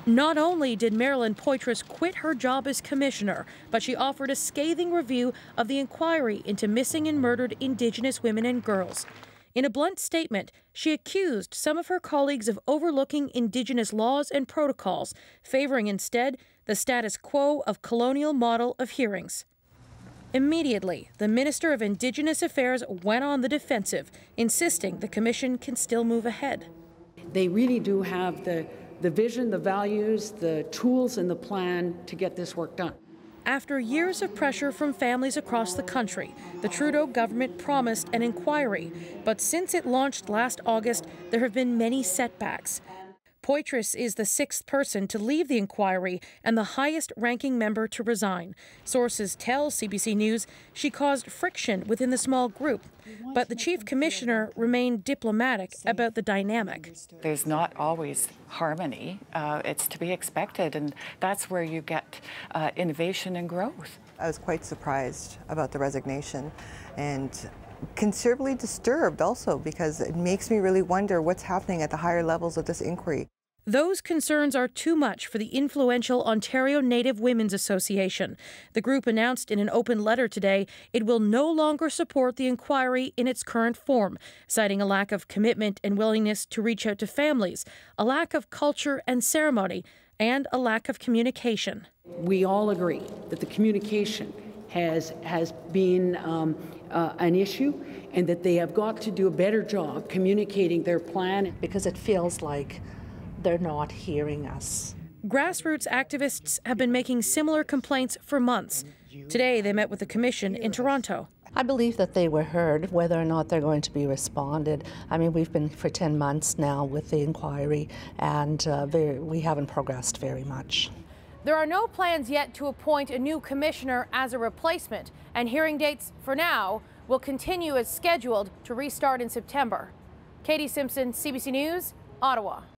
Not only did Marilyn Poitras quit her job as commissioner, but she offered a scathing review of the inquiry into missing and murdered Indigenous women and girls. In a blunt statement, she accused some of her colleagues of overlooking Indigenous laws and protocols, favoring instead the status quo of colonial model of hearings. Immediately, the Minister of Indigenous Affairs went on the defensive, insisting the commission can still move ahead. They really do have the vision, the values, the tools, and the plan to get this work done. After years of pressure from families across the country, the Trudeau government promised an inquiry. But since it launched last August, there have been many setbacks. Poitras is the sixth person to leave the inquiry and the highest-ranking member to resign. Sources tell CBC News she caused friction within the small group, but the chief commissioner remained diplomatic about the dynamic. There's not always harmony. It's to be expected, and that's where you get innovation and growth. I was quite surprised about the resignation and considerably disturbed also, because it makes me really wonder what's happening at the higher levels of this inquiry. Those concerns are too much for the influential Ontario Native Women's Association. The group announced in an open letter today it will no longer support the inquiry in its current form, citing a lack of commitment and willingness to reach out to families, a lack of culture and ceremony, and a lack of communication. We all agree that the communication has been an issue, and that they have got to do a better job communicating their plan. Because it feels like they're not hearing us. Grassroots activists have been making similar complaints for months. Today, they met with the commission in Toronto. I believe that they were heard. Whether or not they're going to be responded, I mean, we've been for 10 months now with the inquiry, and we haven't progressed very much. There are no plans yet to appoint a new commissioner as a replacement, and hearing dates for now will continue as scheduled to restart in September. Katie Simpson, CBC News, Ottawa.